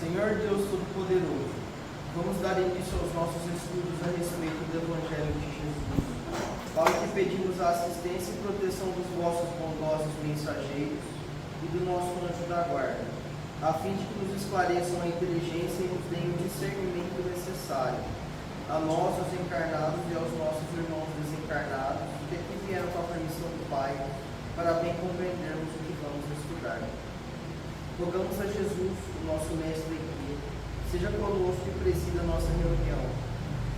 Senhor Deus Todo-Poderoso, vamos dar início aos nossos estudos a respeito do Evangelho de Jesus, para que pedimos a assistência e proteção dos vossos bondosos mensageiros e do nosso anjo da guarda, a fim de que nos esclareçam a inteligência e nos deem o discernimento necessário, a nós, os encarnados, e aos nossos irmãos desencarnados, que aqui vieram com a permissão do Pai, para bem compreendermos o que vamos estudar. Rogamos a Jesus, o nosso mestre aqui, seja conosco e presida a nossa reunião.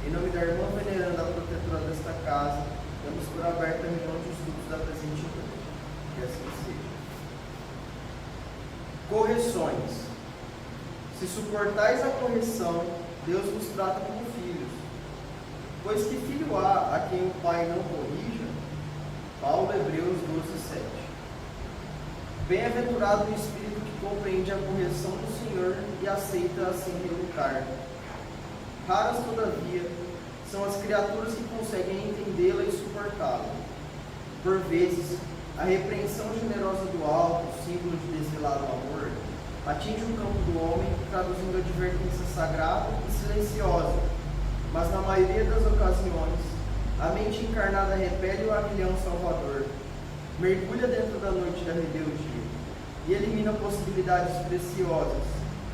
Em nome da irmã veneranda, a protetora desta casa, damos por aberta a reunião de estudos da presente noite. Que assim seja. Correções. Se suportais a correção, Deus vos trata como filhos. Pois que filho há a quem o pai não corrija? Paulo, Hebreus 12:7. Bem-aventurado o espírito que compreende a correção do Senhor e aceita assim relutar. Raras, todavia, são as criaturas que conseguem entendê-la e suportá-la. Por vezes, a repreensão generosa do alto, símbolo de desvelado amor, atinge o campo do homem, traduzindo advertência sagrada e silenciosa, mas na maioria das ocasiões, a mente encarnada repele o aguilhão salvador, mergulha dentro da noite da rebeldia e elimina possibilidades preciosas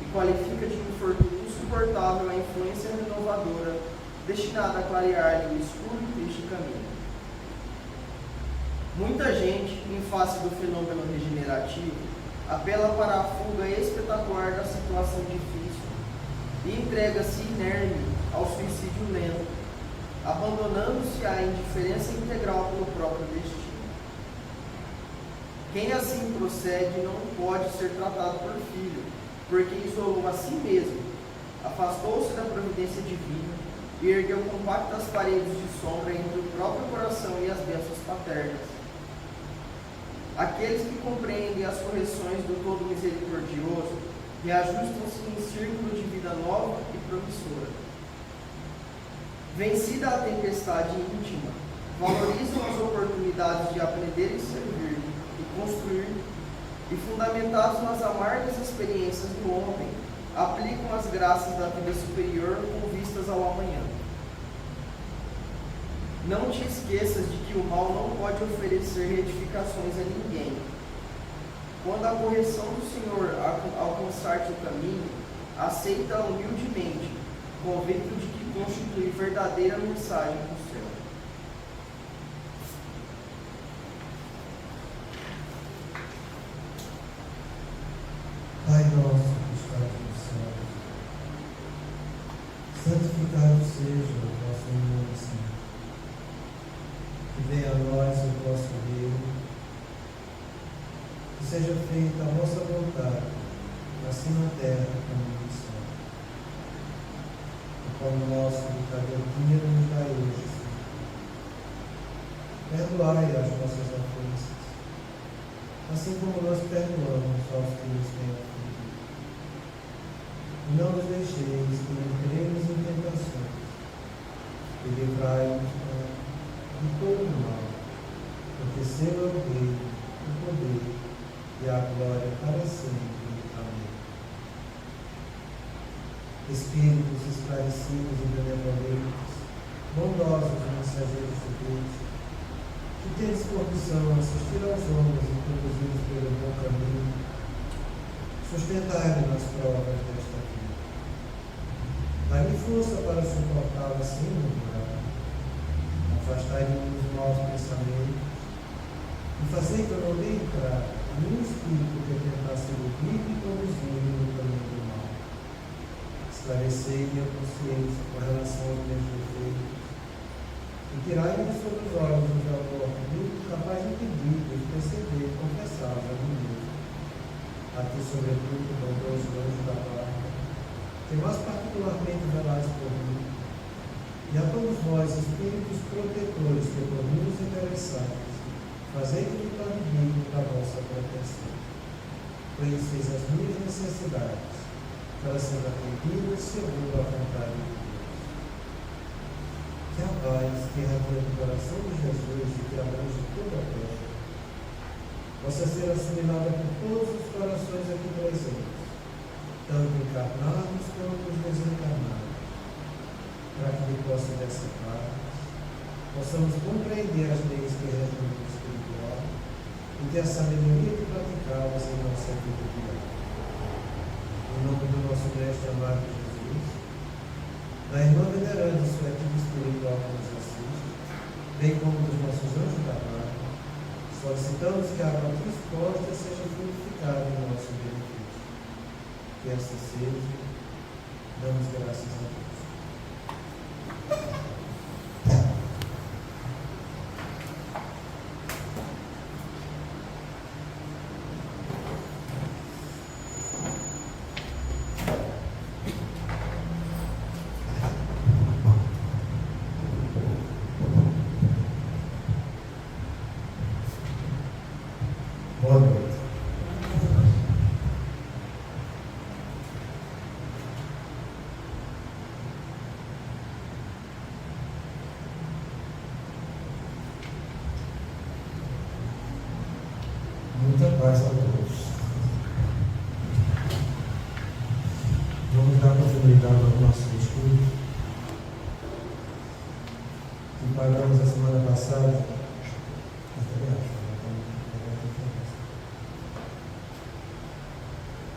e qualifica de infortúnio insuportável a influência renovadora destinada a clarear-lhe o escuro e triste caminho. Muita gente, em face do fenômeno regenerativo, apela para a fuga espetacular da situação difícil e entrega-se inerme ao suicídio lento, abandonando-se à indiferença integral pelo próprio destino. Quem assim procede não pode ser tratado por filho, porque isolou a si mesmo, afastou-se da providência divina e ergueu compactas paredes de sombra entre o próprio coração e as bênçãos paternas. Aqueles que compreendem as correções do Todo Misericordioso reajustam-se em círculo de vida nova e promissora. Vencida a tempestade íntima, valorizam as oportunidades de aprender e servir e construir, e fundamentados nas amargas experiências do homem, aplicam as graças da vida superior com vistas ao amanhã. Não te esqueças de que o mal não pode oferecer retificações a ninguém. Quando a correção do Senhor alcançar-te o caminho, aceita-a humildemente, convicto de que constitui verdadeira mensagem do céu. Pai nosso que estás nos céus, santificado seja o vosso nome, Senhor. Que venha a nós o vosso reino, que seja feita a vossa vontade, assim na terra como no céu. O pão nosso de cada dia nos dai hoje, Senhor. Perdoai as nossas ofensas, assim como nós perdoamos aos que nos têm ofendido. E não nos deixeis que entremos em tentações, e livrai-nos de todo o mal, porque seu é o reino, o poder e a glória para sempre. Amém. Espíritos esclarecidos e benevolentes, bondosos e mensageiros de Deus, que tendes por missão assistir aos homens e conduzi-los pelo bom caminho, sustentai-me nas provas desta vida. Dai-me força para suportá-la sem murmurar. Afastai-me dos maus pensamentos e fazei que eu não dê entrar nenhum espírito que tentar seduzir e conduzir-me no caminho do mal. Esclarecei minha consciência com relação aos meus defeitos e tirai-me de sob os olhos do que eu muito capaz de impedir de perceber e confessar-vos a mim mesmo. A ti, sobretudo, bondoso anjo da guarda, que mais particularmente velais por mim, e a todos vós, espíritos protetores que por mim nos interessados, fazei que me torne digno da vossa proteção. Conheceis as minhas necessidades, para sendo atendidas segundo a vontade de Deus. Que a paz que irradia do coração de Jesus e que abrange toda a terra, possa ser assimilada por todos os corações aqui presentes, tanto encarnados possa dessa paz, possamos compreender as leis que regem o mundo espiritual e ter a sabedoria de praticá-las em nossa vida diária. Em nome do nosso mestre amado Jesus, da irmã veneranda sua equipe espiritual que nos assiste, bem como dos nossos anjos da guarda, solicitamos que a água disposta seja frutificada em nosso benefício. Que assim seja, damos graças a Deus. Boa noite. Muita paz a todos. Vamos dar continuidade ao nosso estudo. Que paramos a semana passada.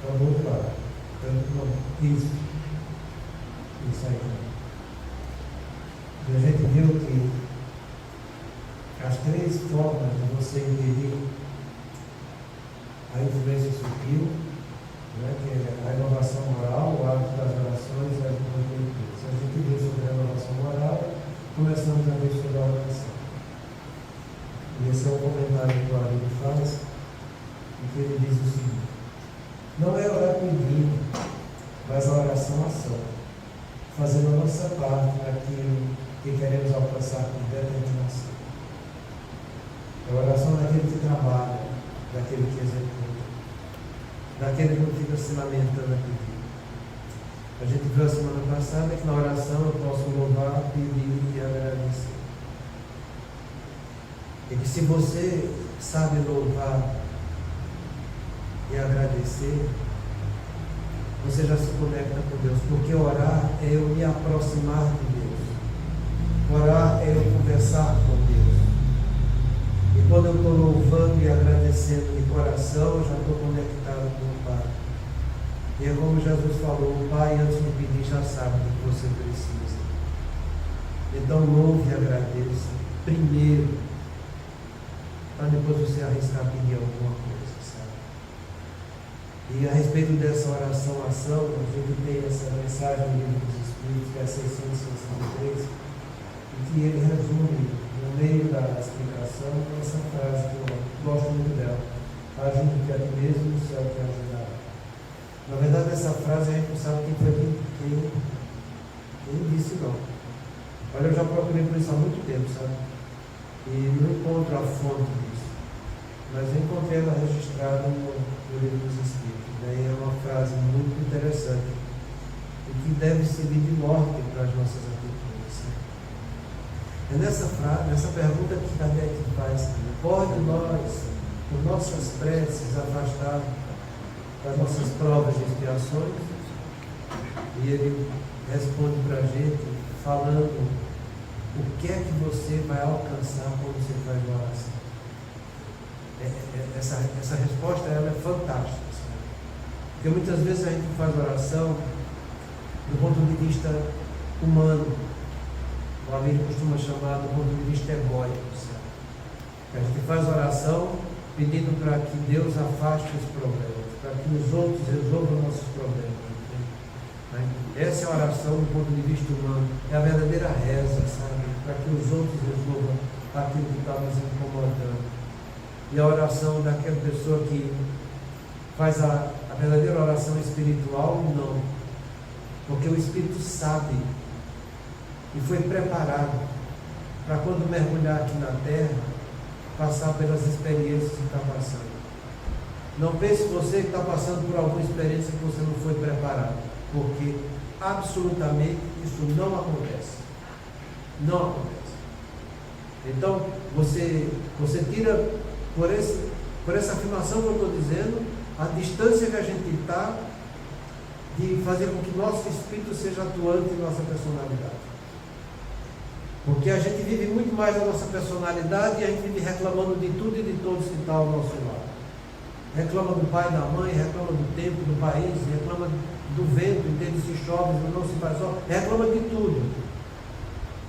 Para o outro lado. Isso. Isso aí. E a gente viu que as três formas de você impedir a influência sutil, né, que é a renovação moral, o hábito das orações e as condutas. A gente viu sobre a renovação moral, começando também sobre a oração. E esse é o comentário que o Ari faz, em que ele diz o seguinte: não é orar pedindo, mas a oração ação, fazendo a nossa parte naquilo que queremos alcançar com determinação. A oração é daquele que trabalha, daquele que executa, daquele que não fica se lamentando a pedir. A gente viu a semana passada que na oração eu posso louvar, pedir e agradecer. E que se você sabe louvar e agradecer, você já se conecta com Deus, porque orar é eu me aproximar de Deus, orar é eu conversar com Deus. E quando eu estou louvando e agradecendo de coração, eu já estou conectado com o Pai. E é como Jesus falou: o Pai, antes de pedir, já sabe do que você precisa. Então louve e agradeça primeiro, para depois você arriscar pedir alguma coisa, sabe? E a respeito dessa oração-ação, a gente tem essa mensagem do Livro dos Espíritos, que é a 663, e que ele resume, no meio da explicação, essa frase que eu gosto muito dela: agindo que a ti mesmo no céu te ajudará. Na verdade, essa frase a gente não sabe quem foi quem disse, não. Olha, eu já procurei por isso há muito tempo, sabe? E não encontro a fonte disso. Mas eu encontrei ela registrada no Livro dos Espíritos. Daí é uma frase muito interessante e que deve servir de norte para as nossas atitudes. É nessa pergunta que Kardec faz: pode nós, por nossas preces, afastar das nossas provas de expiações? E ele responde para a gente falando o que é que você vai alcançar quando você faz uma oração. Essa resposta ela é fantástica, sabe? Porque muitas vezes a gente faz oração do ponto de vista humano. O amigo costuma chamar do ponto de vista egóico, sabe? A gente faz oração pedindo para que Deus afaste os problemas, para que os outros resolvam nossos problemas. Essa é a oração do ponto de vista humano, é a verdadeira reza, sabe? Para que os outros resolvam aquilo que está nos incomodando. E a oração daquela pessoa que faz a verdadeira oração espiritual, não. Porque o Espírito sabe e foi preparado para, quando mergulhar aqui na Terra, passar pelas experiências que está passando. Não pense você que está passando por alguma experiência que você não foi preparado, porque absolutamente isso não acontece. Não acontece. Então, você tira, por essa afirmação que eu estou dizendo, a distância que a gente está de fazer com que nosso espírito seja atuante em nossa personalidade. Porque a gente vive muito mais a nossa personalidade e a gente vive reclamando de tudo e de todos que estão ao nosso lado. Reclama do pai, da mãe, reclama do tempo, do país, reclama do vento, entende? Se chove, não se faz sol, reclama de tudo.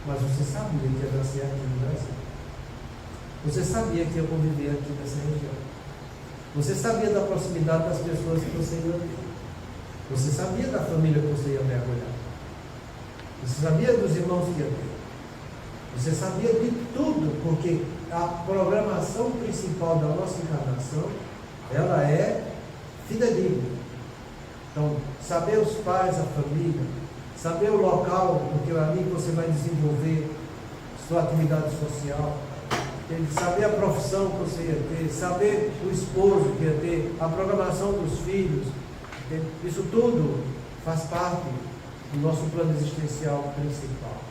Mas você sabia que ia nascer aqui no Brasil. Você sabia que ia conviver aqui nessa região. Você sabia da proximidade das pessoas que você ia ter. Você sabia da família que você ia mergulhar. Você sabia dos irmãos que ia ter. Você sabia de tudo, porque a programação principal da nossa encarnação, ela é fidedigna. Então, saber os pais, a família, saber o local, porque ali você vai desenvolver sua atividade social, saber a profissão que você ia ter, saber o esposo que ia ter, a programação dos filhos, isso tudo faz parte do nosso plano existencial principal.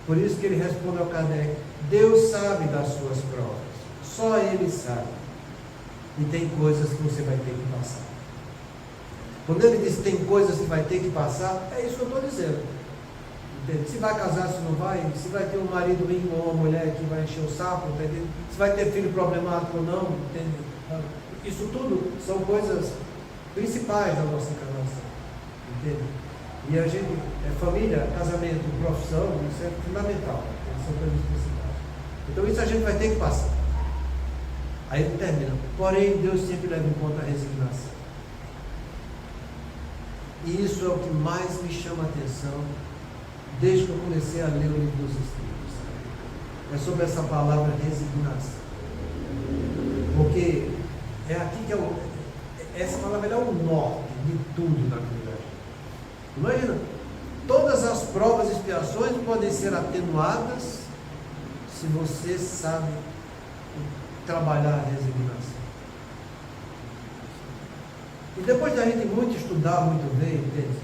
Por isso que ele responde ao Kardec: Deus sabe das suas provas, só Ele sabe. E tem coisas que você vai ter que passar. Quando ele diz que tem coisas que vai ter que passar, é isso que eu estou dizendo. Entende? Se vai casar, se não vai, se vai ter um marido ruim ou uma mulher que vai encher o saco, entende? Se vai ter filho problemático ou não, entende? Isso tudo são coisas principais da nossa encarnação. Entende? E a gente, família, casamento, profissão, isso é fundamental. São coisas principais. Então isso a gente vai ter que passar. Aí ele termina: porém, Deus sempre leva em conta a resignação. E isso é o que mais me chama a atenção desde que eu comecei a ler o Livro dos Espíritos. É sobre essa palavra resignação. Porque é aqui que essa palavra é o norte de tudo na vida. Imagina, todas as provas e expiações podem ser atenuadas se você sabe trabalhar a resignação. E depois da gente muito estudar, muito ver, entende?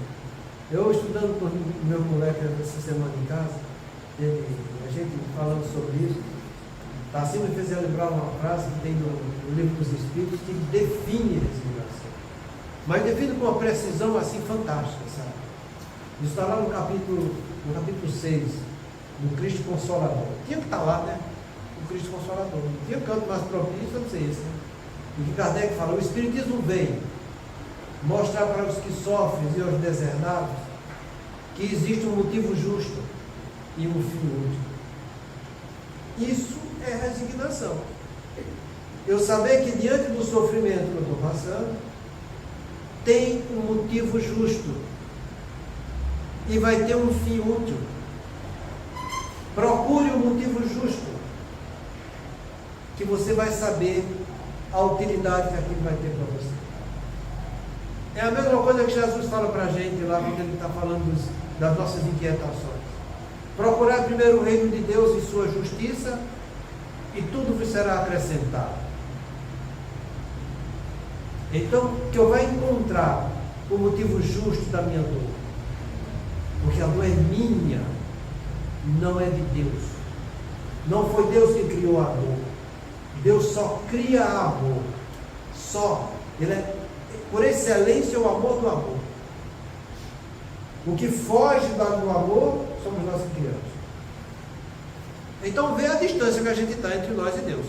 Eu estudando com o meu moleque essa semana em casa, a gente falando sobre isso, assim me fez lembrar uma frase que tem no Livro dos Espíritos que define a resignação. Mas define com uma precisão assim fantástica, sabe? Isso está lá no capítulo 6, do Cristo Consolador. Tinha que estar lá, né? O Cristo Consolador. Não tinha canto mais propício a não ser esse, né? E que Kardec fala: o Espiritismo vem mostrar para os que sofrem e aos deserdados que existe um motivo justo e um fim útil. Isso é resignação. Eu saber que diante do sofrimento que eu estou passando, tem um motivo justo e vai ter um fim útil. Procure um motivo justo, que você vai saber a utilidade que aquilo vai ter para você. É a mesma coisa que Jesus fala para a gente lá quando ele está falando das nossas inquietações. Procurar primeiro o reino de Deus e sua justiça, e tudo vos será acrescentado. Então, que eu vou encontrar o motivo justo da minha dor. Porque a dor é minha, não é de Deus. Não foi Deus que criou a dor. Deus só cria amor. Só. Ele é, por excelência, o amor do amor. O que foge do amor somos nós que criamos. Então vê a distância que a gente está entre nós e Deus.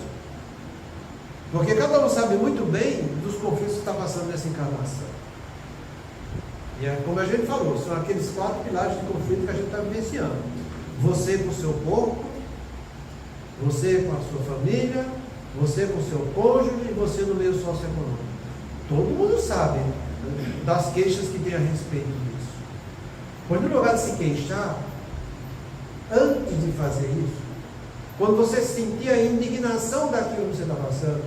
Porque cada um sabe muito bem dos conflitos que está passando nessa encarnação. E é como a gente falou, são aqueles 4 pilares de conflito que a gente está vivenciando. Você com o seu corpo, você com a sua família, você com o seu cônjuge e você no meio socioeconômico. Todo mundo sabe das queixas que tem a respeito disso. Pois no lugar de se queixar, antes de fazer isso, quando você sentir a indignação daquilo que você está passando,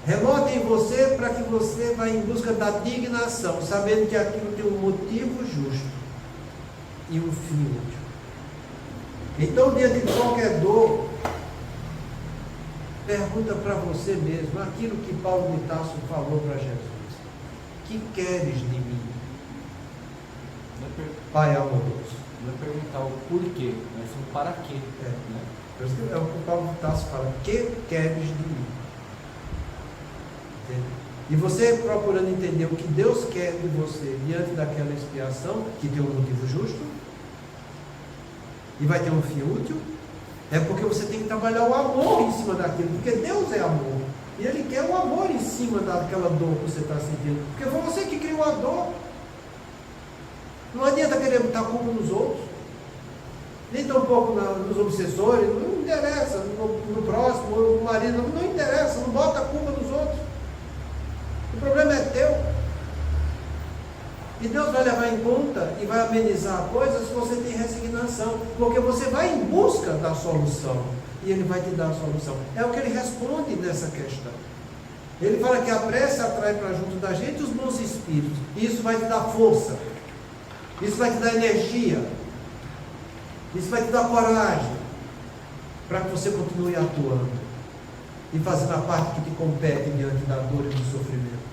remote em você para que você vá em busca da dignação, sabendo que aquilo tem um motivo justo e um fim útil. Então, diante de qualquer dor, pergunta para você mesmo aquilo que Paulo de Tarso falou para Jesus: que queres de mim, Pai amoroso? Não é perguntar o porquê, mas o para quê. Né? Por isso que é o que Paulo de Tarso fala: que queres de mim? Entende? E você procurando entender o que Deus quer de você diante daquela expiação, que tem um motivo justo, e vai ter um fim útil, é porque você tem que trabalhar o amor em cima daquilo, porque Deus é amor. E Ele quer o amor em cima daquela dor que você está sentindo. Porque foi você que criou a dor. Não adianta querer botar culpa nos outros. Nem tampouco nos obsessores. Não interessa. No próximo, no marido. Não interessa. Não bota a culpa nos outros. O problema é teu. E Deus vai levar em conta e vai amenizar coisas se você tem resignação. Porque você vai em busca da solução. E Ele vai te dar a solução. É o que Ele responde nessa questão. Ele fala que a prece atrai para junto da gente os bons espíritos. E isso vai te dar força. Isso vai te dar energia. Isso vai te dar coragem. Para que você continue atuando. E fazendo a parte que te compete diante da dor e do sofrimento.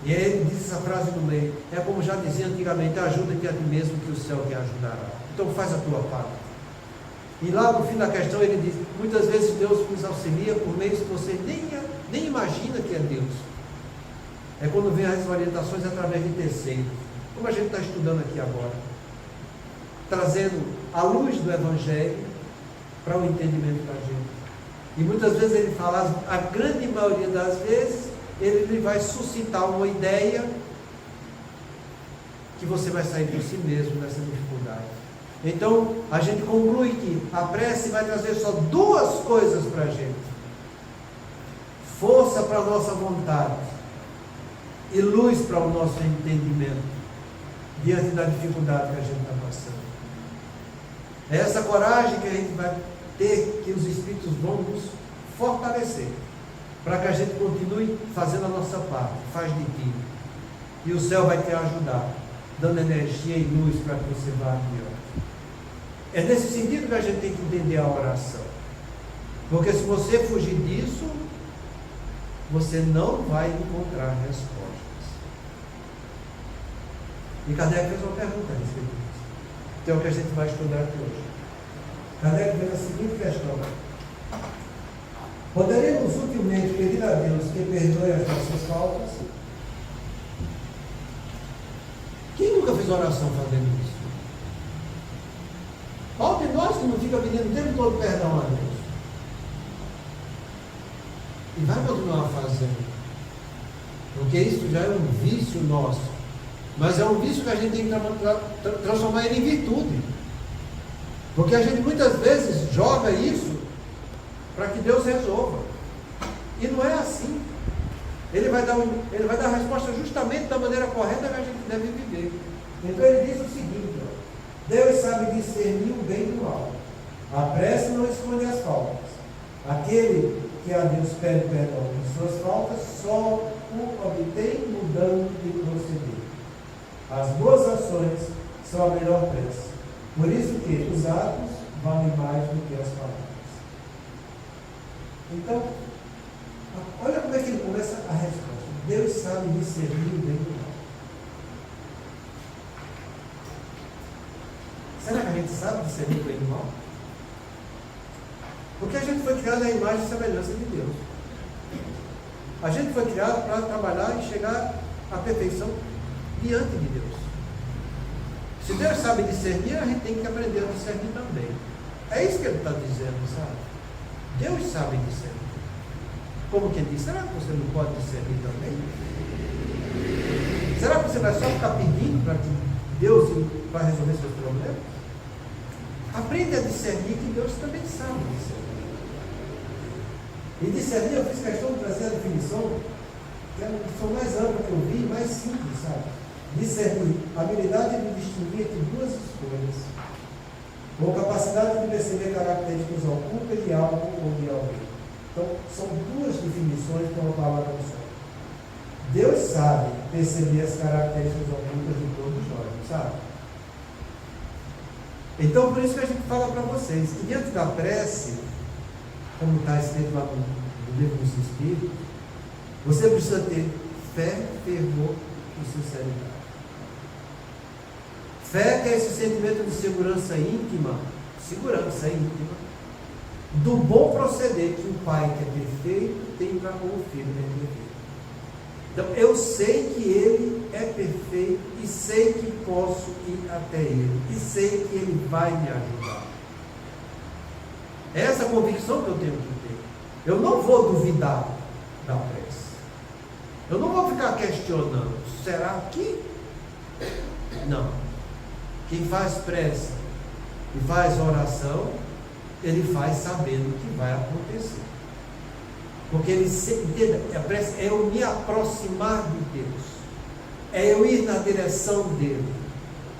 E aí ele diz essa frase no meio. É como já dizia antigamente: ajuda-te a ti mesmo que o céu te ajudará. Então faz a tua parte. E lá no fim da questão ele diz: muitas vezes Deus nos auxilia por meios que você nem imagina que é Deus. É quando vem as orientações através de terceiros, como a gente está estudando aqui agora, trazendo a luz do Evangelho para o entendimento da gente. E muitas vezes ele fala, a grande maioria das vezes, ele vai suscitar uma ideia que você vai sair por si mesmo nessa dificuldade. Então, a gente conclui que a prece vai trazer só duas coisas para a gente: força para a nossa vontade e luz para o nosso entendimento diante da dificuldade que a gente está passando. É essa coragem que a gente vai ter, que os Espíritos vão nos fortalecer, para que a gente continue fazendo a nossa parte. Faz de ti, e o céu vai te ajudar, dando energia e luz para que você vá adiante. É nesse sentido que a gente tem que entender a oração. Porque se você fugir disso, você não vai encontrar respostas. E Kardec fez uma pergunta a respeito disso, que é o que a gente vai estudar aqui hoje. Kardec fez a seguinte questão: poderemos utilmente pedir a Deus que perdoe as nossas faltas? Quem nunca fez oração fazendo isso? Qual de nós que não fica pedindo o tempo todo perdão a Deus? E vai continuar fazendo. Porque isso já é um vício nosso. Mas é um vício que a gente tem que transformar ele em virtude. Porque a gente muitas vezes joga isso para que Deus resolva. E não é assim. Ele vai dar a resposta justamente da maneira correta que a gente deve viver. Então ele diz o seguinte: Deus sabe discernir o bem do mal. A prece não esconde as faltas. Aquele que a Deus pede perdão por suas faltas só o obtém mudando de proceder. As boas ações são a melhor prece. Por isso que os atos valem mais do que as palavras. Então, olha como é que ele começa a resposta. Deus sabe discernir o bem do mal. Será que a gente sabe discernir o bem do mal? Porque a gente foi criado à imagem e semelhança de Deus. A gente foi criado para trabalhar e chegar à perfeição diante de Deus. Se Deus sabe discernir, a gente tem que aprender a discernir também. É isso que ele está dizendo, sabe? Deus sabe discernir. Como que ele diz? Será que você não pode discernir também? Será que você vai só ficar pedindo para que Deus vai resolver seus problemas? Aprende a discernir, que Deus também sabe discernir. E discernir, eu fiz questão de trazer a definição, que é a definição mais ampla que eu vi, mais simples, sabe? Discernir, a habilidade de distinguir entre duas escolhas, ou capacidade de perceber características ocultas de algo ou de alguém. Então, são duas definições para uma palavra só. Deus sabe perceber as características ocultas de todos nós, sabe? Então, por isso que a gente fala para vocês que diante da prece, como está escrito lá no livro dos Espíritos, você precisa ter fé, fervor e sinceridade. Fé, que é esse sentimento de segurança íntima, do bom proceder que o pai que é perfeito tem para com o filho que é perfeito. Então, eu sei que Ele é perfeito e sei que posso ir até Ele. E sei que Ele vai me ajudar. É essa convicção que eu tenho que ter. Eu não vou duvidar da prece. Eu não vou ficar questionando. Será que? Não. Quem faz prece e faz oração, ele faz sabendo o que vai acontecer. Porque ele entenda, a prece é eu me aproximar de Deus. É eu ir na direção dele.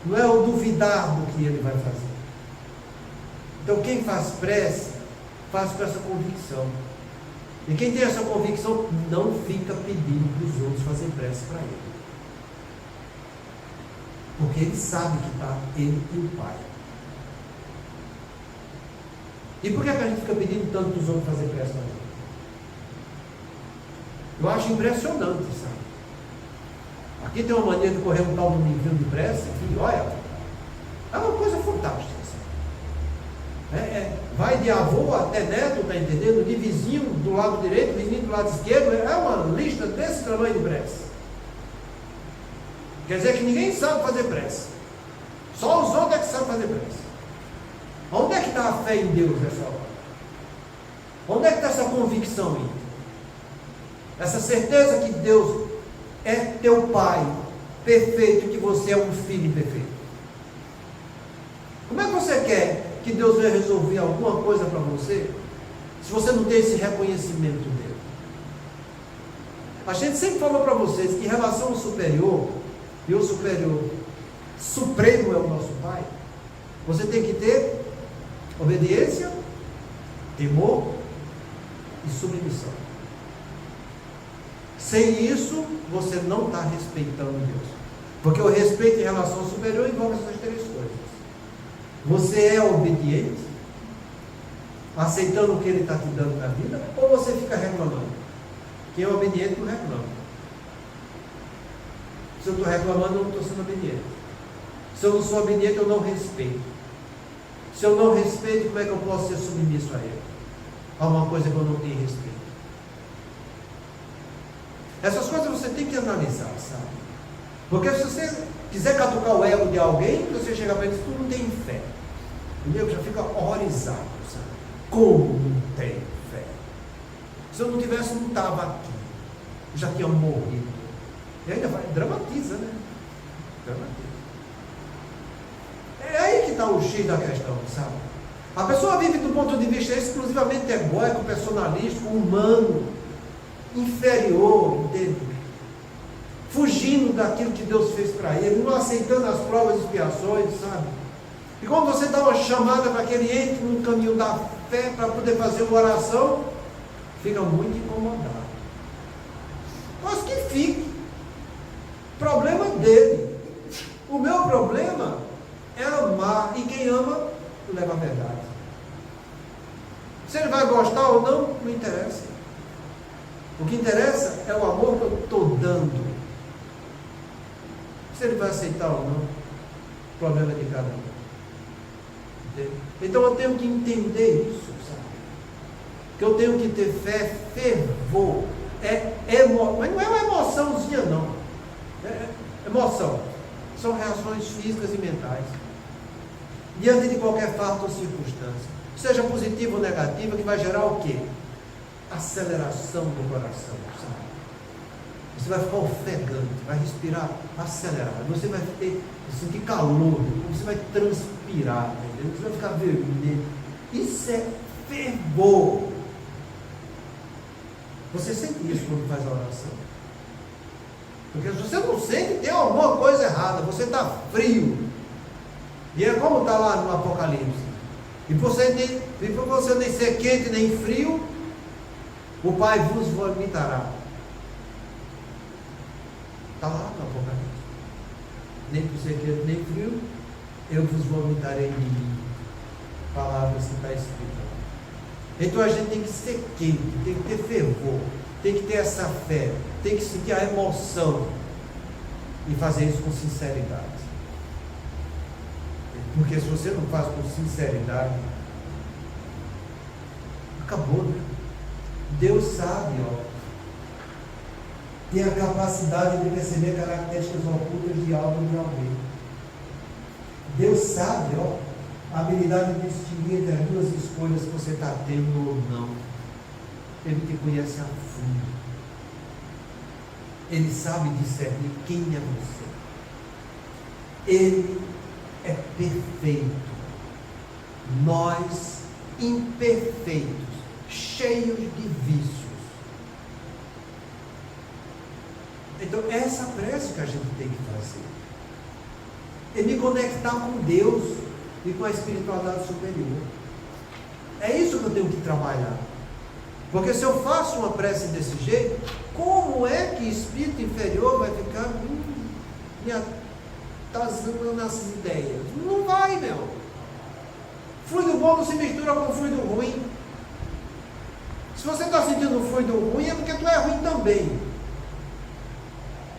Não é eu duvidar do que ele vai fazer. Então quem faz prece, faz com essa convicção. E quem tem essa convicção, não fica pedindo para os outros fazerem prece para ele. Porque ele sabe que está ele e o Pai. E por que a gente fica pedindo tanto para os outros fazerem prece para ele? Eu acho impressionante, sabe? Aqui tem uma maneira de correr um tal de nível de prece, que olha, é uma coisa fantástica, sabe? Vai de avô até neto, está entendendo? De vizinho do lado direito, vizinho do lado esquerdo, é uma lista desse tamanho de prece. Quer dizer que ninguém sabe fazer prece. Só os outros é que sabem fazer prece. Onde é que está a fé em Deus nessa hora? Onde é que está essa convicção íntima? Essa certeza que Deus é teu Pai perfeito, que você é um filho perfeito. Como é que você quer que Deus vai resolver alguma coisa para você, se você não tem esse reconhecimento dele? A gente sempre falou para vocês que em relação ao superior, e o superior supremo é o nosso Pai, você tem que ter obediência, temor e submissão. Sem isso, você não está respeitando Deus. Porque o respeito em relação ao superior envolve essas três coisas. Você é obediente, aceitando o que ele está te dando na vida, ou você fica reclamando? Quem é obediente não reclama. Se eu estou reclamando, eu não estou sendo obediente. Se eu não sou obediente, eu não respeito. Se eu não respeito, como é que eu posso ser submisso a ele? A uma coisa que eu não tenho respeito. Essas coisas você tem que analisar, sabe? Porque se você quiser catucar o ego de alguém, você chega para ele e diz, tu não tem fé. Entendeu? Já fica horrorizado, sabe? Como não tem fé? Se eu não tivesse, não estava aqui. Eu já tinha morrido. E ainda vai, dramatiza, né? Dramatiza. É aí que está o X da questão, sabe? A pessoa vive do ponto de vista exclusivamente egóico, personalístico, humano, inferior, entende? Fugindo daquilo que Deus fez para ele, não aceitando as provas e expiações, sabe? E quando você dá uma chamada para que ele entre no caminho da fé para poder fazer uma oração, fica muito incomodado. Mas que fique. Problema dele. O meu problema é amar, e quem ama leva a verdade. Se ele vai gostar ou não, não interessa. O que interessa é o amor que eu estou dando. Se ele vai aceitar ou não, o problema é de cada um. Entende? Então eu tenho que entender isso, sabe? Que eu tenho que ter fé, fervor. Mas não é uma emoçãozinha, não. É emoção. São reações físicas e mentais. Diante de qualquer fato ou circunstância. Seja positiva ou negativa, que vai gerar o quê? Aceleração do coração, sabe? Você vai ficar ofegante, vai respirar acelerado, você vai sentir calor, você vai transpirar, entendeu? Você vai ficar vermelho. Isso é fervor. Você sente isso quando faz a oração? Porque se você não sente, tem alguma coisa errada, você está frio. E é como está lá no Apocalipse. E por você nem ser quente nem frio, o Pai vos vomitará. Está lá no Apocalipse. Nem por ser quente nem frio, eu vos vomitarei de mim. Palavras que está escrita. Então a gente tem que ser quente, tem que ter fervor, tem que ter essa fé, tem que sentir a emoção e fazer isso com sinceridade. Porque se você não faz com sinceridade, acabou, né? Deus sabe, ó. tem a capacidade de perceber características ocultas de algo ou de alguém. Deus sabe, a habilidade de distinguir entre as duas escolhas que você está tendo ou não. Ele te conhece a fundo. Ele sabe discernir quem é você. Ele é perfeito. Nós, imperfeitos, cheios de vícios. Então, é essa prece que a gente tem que fazer. É me conectar com Deus e com a espiritualidade superior. É isso que eu tenho que trabalhar. Porque se eu faço uma prece desse jeito, como é que espírito inferior vai ficar me atazanando nessas ideias? Não vai, meu. Fluido bom não se mistura com fluido ruim. Se você está sentindo fluido ruim, é porque tu é ruim também.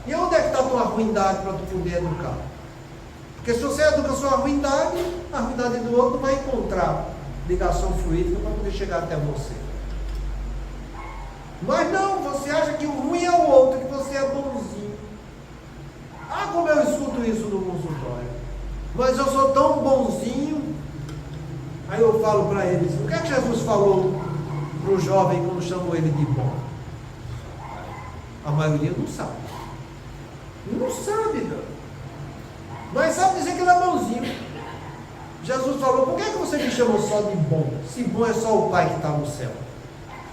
E onde é que está a tua ruindade para tu poder educar? Porque se você educa a sua ruindade, a ruindade do outro vai encontrar ligação fluídica para poder chegar até você. Mas não, você acha que o ruim é o outro, que você é bonzinho. Ah, como eu escuto isso no consultório. Mas eu sou tão bonzinho. Aí eu falo para eles, o que é que Jesus falou para o jovem quando chamou ele de bom? A maioria não sabe. Não sabe, não. Mas sabe dizer que ele é bonzinho. Jesus falou, por que você me chamou só de bom? Se bom é só o Pai que está no céu.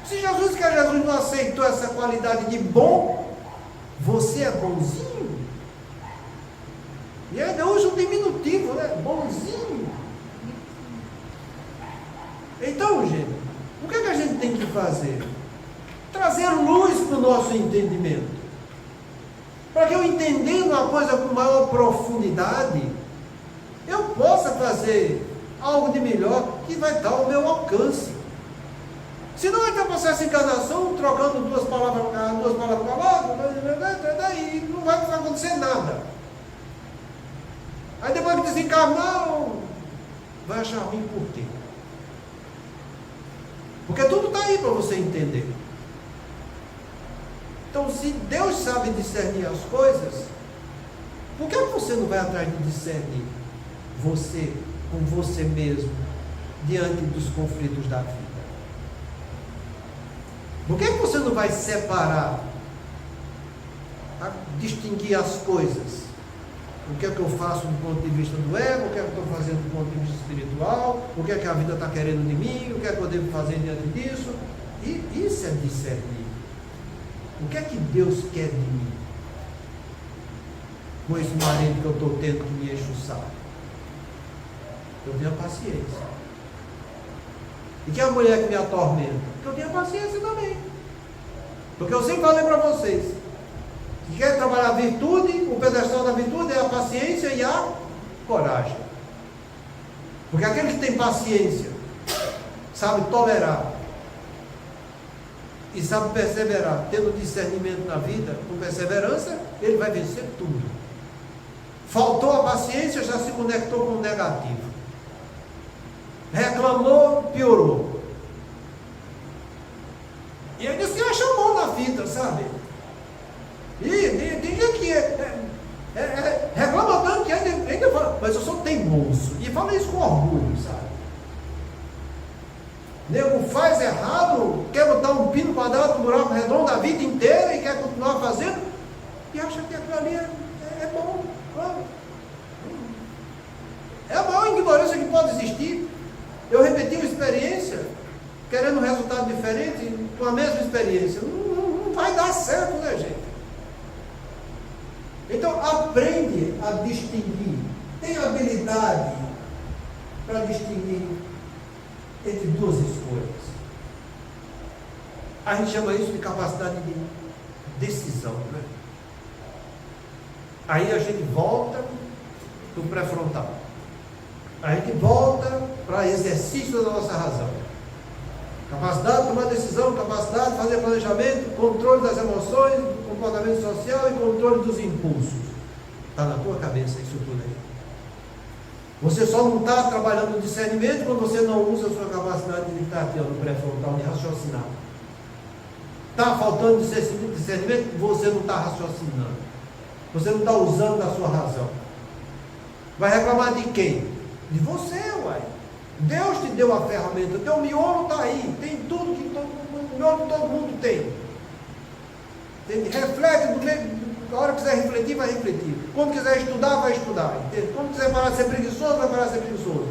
Se Jesus não aceitou essa qualidade de bom, você é bonzinho? E ainda usa um diminutivo, né? Bonzinho. Então, gente, o que a gente tem que fazer? Trazer luz para o nosso entendimento. Para que eu, entendendo a coisa com maior profundidade, eu possa fazer algo de melhor que vai estar ao meu alcance. Senão vai ter processo de encarnação, trocando duas palavras para lá, e não vai acontecer nada. Aí depois que desencarnar, vai achar ruim por quê? Porque tudo está aí para você entender. Então, se Deus sabe discernir as coisas, por que você não vai atrás de discernir você com você mesmo diante dos conflitos da vida? Por que você não vai separar, distinguir as coisas? O que é que eu faço do ponto de vista do ego, o que é que eu estou fazendo do ponto de vista espiritual, o que é que a vida está querendo de mim, o que é que eu devo fazer diante disso? E isso é discernir. O que é que Deus quer de mim? Com esse marido que eu estou tendo que me enche o saco. Eu tenho paciência. E que a mulher que me atormenta? Que eu tenho paciência também. Porque eu sempre falei para vocês, se quer trabalhar a virtude, o pedestal da virtude é a paciência e a coragem. Porque aquele que tem paciência, sabe tolerar, e sabe perseverar, tendo discernimento na vida, com perseverança, ele vai vencer tudo. Faltou a paciência, já se conectou com o negativo. Reclamou, piorou. E ainda se acha bom na vida, sabe? E tem gente que reclama tanto que ainda fala, mas eu sou teimoso. E fala isso com orgulho, sabe? Nego faz errado, quer botar um pino quadrado no buraco redondo a vida inteira e quer continuar fazendo, e acha que aquilo ali é bom. Claro. É a maior ignorância que pode existir. Eu repeti uma experiência, querendo um resultado diferente, com a mesma experiência. Não vai dar certo, né, gente? Então, aprende a distinguir. Tem habilidade para distinguir entre duas escolhas. A gente chama isso de capacidade de decisão, né? Aí a gente volta para o pré-frontal. A gente volta para exercício da nossa razão. Capacidade de tomar decisão, capacidade de fazer planejamento, controle das emoções, comportamento social e controle dos impulsos. Está na tua cabeça isso tudo aí. Você só não está trabalhando no discernimento quando você não usa a sua capacidade de estar aqui no pré-frontal, de raciocinar. Está faltando discernimento, você não está raciocinando. Você não está usando a sua razão. Vai reclamar de quem? De você, uai. Deus te deu a ferramenta, o teu miolo está aí, tem tudo que todo mundo tem. Reflete do meio. A hora que quiser refletir, vai refletir. Quando quiser estudar, vai estudar. Entende? Quando quiser parar de ser preguiçoso, vai parar de ser preguiçoso.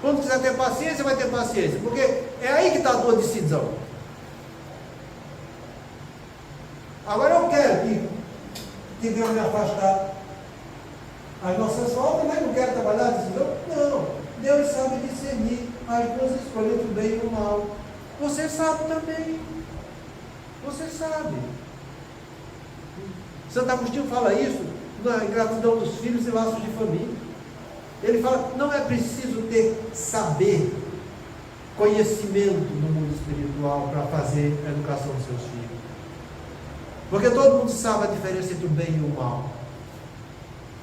Quando quiser ter paciência, vai ter paciência. Porque é aí que está a tua decisão. Agora eu quero que Deus me afastar. As nossas faltas, mas não quero trabalhar a decisão? Não. Deus sabe discernir as duas escolhas do bem e do mal. Você sabe também. Você sabe. Santo Agostinho fala isso na ingratidão dos filhos e laços de família. Ele fala, não é preciso ter saber, conhecimento no mundo espiritual para fazer a educação dos seus filhos. Porque todo mundo sabe a diferença entre o bem e o mal.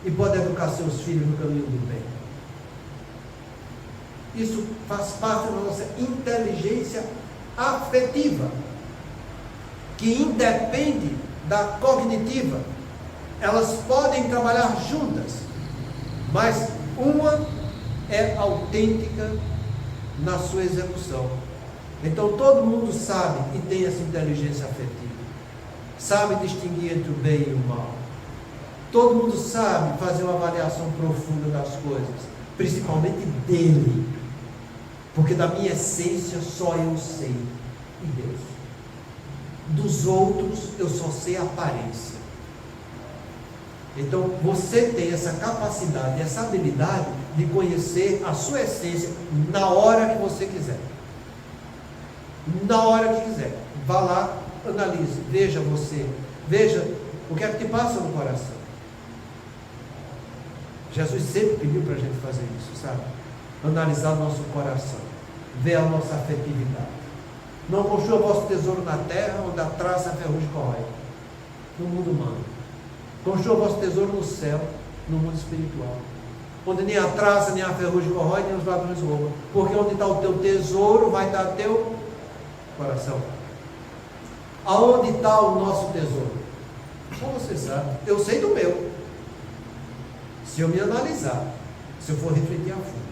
E pode educar seus filhos no caminho do bem. Isso faz parte da nossa inteligência afetiva, que independe da cognitiva. Elas podem trabalhar juntas, mas uma é autêntica na sua execução. Então todo mundo sabe e tem essa inteligência afetiva, sabe distinguir entre o bem e o mal. Todo mundo sabe fazer uma avaliação profunda das coisas, principalmente dele, porque da minha essência só eu sei, e Deus. Dos outros eu só sei a aparência. Então você tem essa capacidade, essa habilidade de conhecer a sua essência na hora que você quiser. Na hora que quiser. Vá lá, analise, veja você, veja o que é que te passa no coração. Jesus sempre pediu para a gente fazer isso, sabe? Analisar o nosso coração, ver a nossa afetividade. Não construa o vosso tesouro na terra, onde a traça, a ferrugem corrói. No mundo humano. Construa o vosso tesouro no céu, no mundo espiritual. Onde nem a traça, nem a ferrugem corrói, nem os ladrões roubam. Porque onde está o teu tesouro, vai estar teu coração. Aonde está o nosso tesouro? Só você sabe. Eu sei do meu. Se eu me analisar, se eu for refletir a fundo.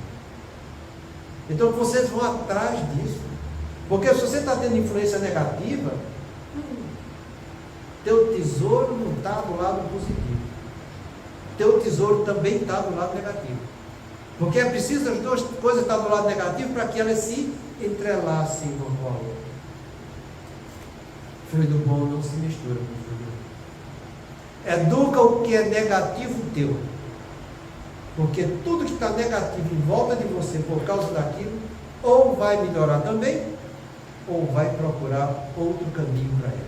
Então vocês vão atrás disso. Porque se você está tendo influência negativa, teu tesouro não está do lado positivo. Teu tesouro também está do lado negativo. Porque é preciso as duas coisas estar do lado negativo para que elas se entrelacem uma com a outra. Fluido bom não se mistura com fluido ruim. Educa o que é negativo teu. Porque tudo que está negativo em volta de você por causa daquilo, ou vai melhorar também, ou vai procurar outro caminho para eles.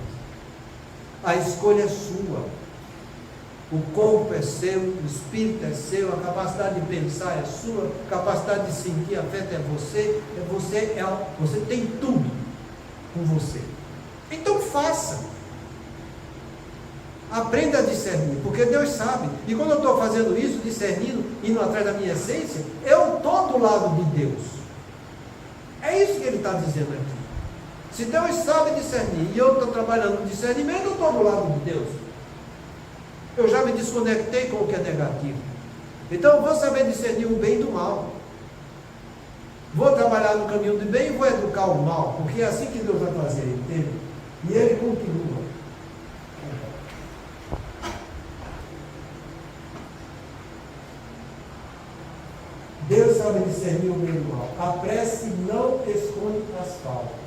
A escolha é sua. O corpo é seu, o espírito é seu, a capacidade de pensar é sua, a capacidade de sentir afeto é você, você tem tudo com você. Então faça. Aprenda a discernir, porque Deus sabe. E quando eu estou fazendo isso, discernindo, indo atrás da minha essência, eu estou do lado de Deus. É isso que ele está dizendo aqui. Se Deus sabe discernir e eu estou trabalhando no discernimento, eu estou do lado de Deus. Eu já me desconectei com o que é negativo. Então eu vou saber discernir o bem do mal. Vou trabalhar no caminho do bem e vou educar o mal, porque é assim que Deus vai fazer, entende? E ele continua. Deus sabe discernir o bem do mal. A prece não esconde as faltas.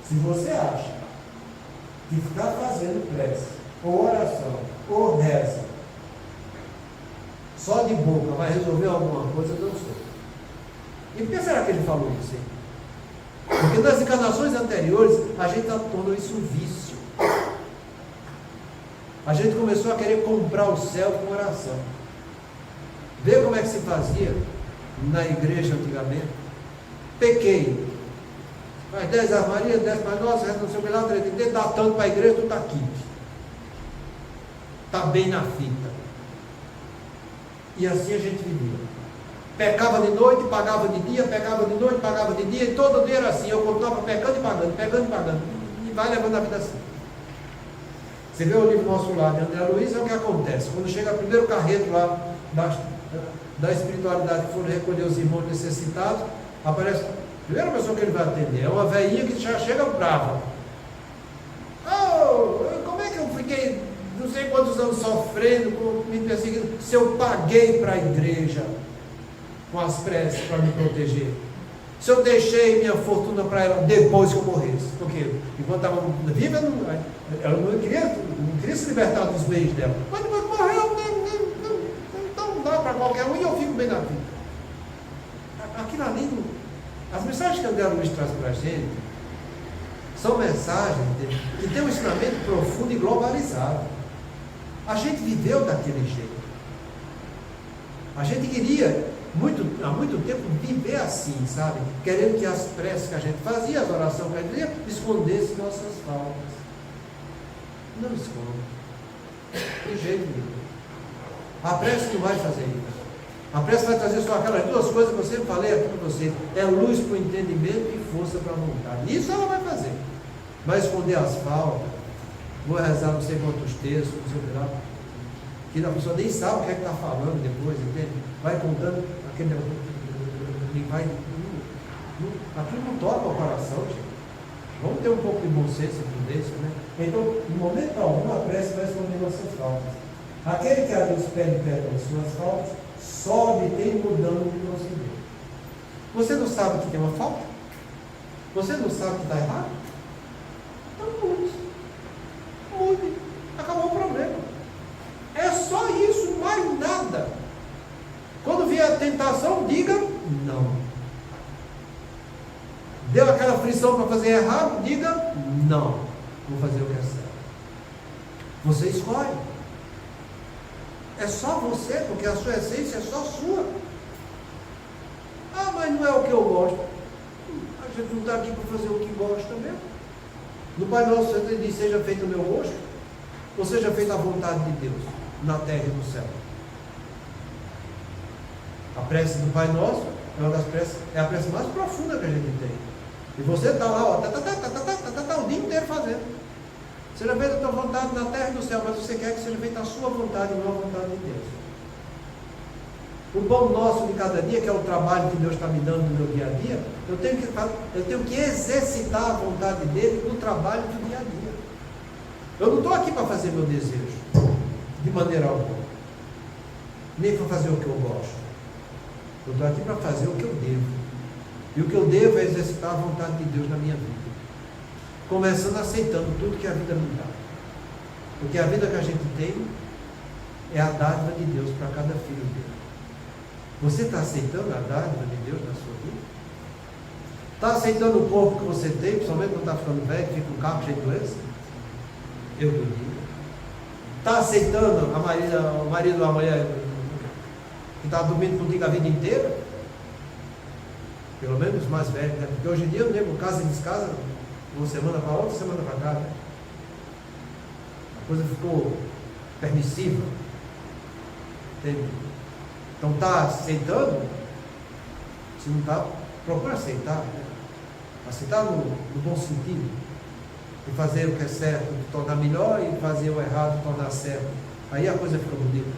Se você acha que ficar fazendo prece, ou oração, ou reza, só de boca vai resolver alguma coisa, não sei. E por que será que ele falou isso aí? Porque nas encarnações anteriores, a gente tornou isso um vício. A gente começou a querer comprar o céu com oração. Vê como é que se fazia na igreja antigamente. Pequei. Faz 10 Ave Maria, 10 Pai Nosso, não sei o que lá, dá tanto para a igreja, tu está quente. Está bem na fita. E assim a gente vivia. Pecava de noite, pagava de dia, pecava de noite, pagava de dia, e todo dia era assim, eu continuava pecando e pagando, e vai levando a vida assim. Você vê o livro Nosso Lar de André Luiz, é o que acontece. Quando chega o primeiro carreto lá da espiritualidade que foram recolher os irmãos necessitados, aparece, a primeira pessoa que ele vai atender é uma velhinha que já chega brava. Oh, como é que eu fiquei não sei quantos anos sofrendo, me perseguindo, se eu paguei para a igreja com as preces para me proteger? Se eu deixei minha fortuna para ela depois que eu morresse? Porque enquanto estava viva, ela não queria se libertar dos bens dela. Mas depois que morreu, então não dá para qualquer um e eu fico bem na vida. Aquilo ali, as mensagens que André Luiz traz para a gente, são mensagens que têm um ensinamento profundo e globalizado. A gente viveu daquele jeito. A gente queria, há muito tempo, viver assim, sabe? Querendo que as preces que a gente fazia, as orações que a gente fazia, escondessem nossas faltas. Não esconde. De jeito nenhum. A prece não vai fazer isso. A prece vai trazer só aquelas duas coisas que eu sempre falei aqui para você. É luz para o entendimento e força para a vontade. Isso ela vai fazer. Vai esconder as faltas. Vou rezar não sei quantos textos, não sei o que lá. Que a pessoa nem sabe o que é que está falando depois, entende? Vai contando aquele negócio. Aquilo não toca o coração, gente. Vamos ter um pouco de bom senso e prudência, né? Então, em momento algum, a prece vai esconder nossas faltas. Aquele que a Deus pede perdão de suas faltas, só obtém mudando de nosso Deus. Você não sabe que tem uma falta? Você não sabe que está errado? Então mude. Mude. Acabou o problema. É só isso, mais nada. Quando vier a tentação, diga não. Deu aquela frição para fazer errado, diga não. Vou fazer o que é certo. Você escolhe. É só você, porque a sua essência é só sua. Ah, mas não é o que eu gosto. A gente não está aqui para fazer o que gosta mesmo. No Pai Nosso, ele diz: seja feito o meu gosto, ou seja feita a vontade de Deus, na terra e no céu. A prece do Pai Nosso é uma das preces, é a prece mais profunda que a gente tem. E você está lá, ó, o dia inteiro fazendo. Seja feita a tua vontade na terra e no céu, mas você quer que seja feita a sua vontade e não a vontade de Deus. O pão nosso de cada dia, que é o trabalho que Deus está me dando no meu dia a dia, eu tenho que exercitar a vontade dele no trabalho do dia a dia. Eu não estou aqui para fazer meu desejo, de maneira alguma, nem para fazer o que eu gosto. Eu estou aqui para fazer o que eu devo. E o que eu devo é exercitar a vontade de Deus na minha vida. Começando aceitando tudo que a vida me dá. Porque a vida que a gente tem é a dádiva de Deus para cada filho dele. Você está aceitando a dádiva de Deus na sua vida? Está aceitando o corpo que você tem, principalmente quando está ficando velho, fica um carro cheio de doença? Eu digo. Está aceitando o marido ou a mulher que está dormindo contigo a vida inteira? Pelo menos os mais velhos, né? Porque hoje em dia eu lembro casa e descasa, uma semana para outra, semana para cá, né? A coisa ficou permissiva. Entende? Então está aceitando? Se não está, procura aceitar. Né? Aceitar no bom sentido. E fazer o que é certo, tornar melhor, e fazer o errado, tornar certo. Aí a coisa fica bonita.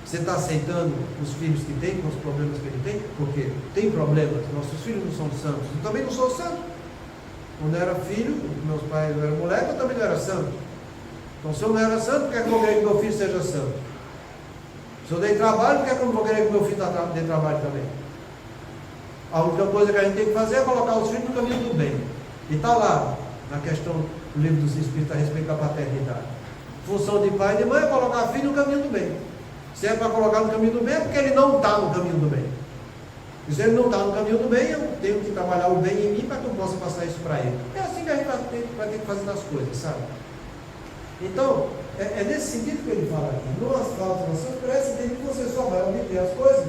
Você está aceitando os filhos que tem, com os problemas que ele tem? Porque tem problemas, nossos filhos não são santos. Eu também não sou santo. Quando eu era filho, meus pais eram moleque, eu também não era santo. Então, se eu não era santo, por que é que eu vou querer que meu filho seja santo? Se eu dei trabalho, por que é que eu não vou querer que meu filho dê trabalho também? A única coisa que a gente tem que fazer é colocar os filhos no caminho do bem. E está lá, na questão do livro dos Espíritos a respeito da paternidade. Função de pai e de mãe é colocar filho no caminho do bem. Se é para colocar no caminho do bem, é porque ele não está no caminho do bem. E se ele não está no caminho do bem, eu tenho que trabalhar o bem em mim para que eu possa passar isso para ele. É assim que a gente vai ter que fazer as coisas, sabe? Então, é nesse sentido que ele fala aqui. Não as faltas, não suas preces, tem que você só vai obter as coisas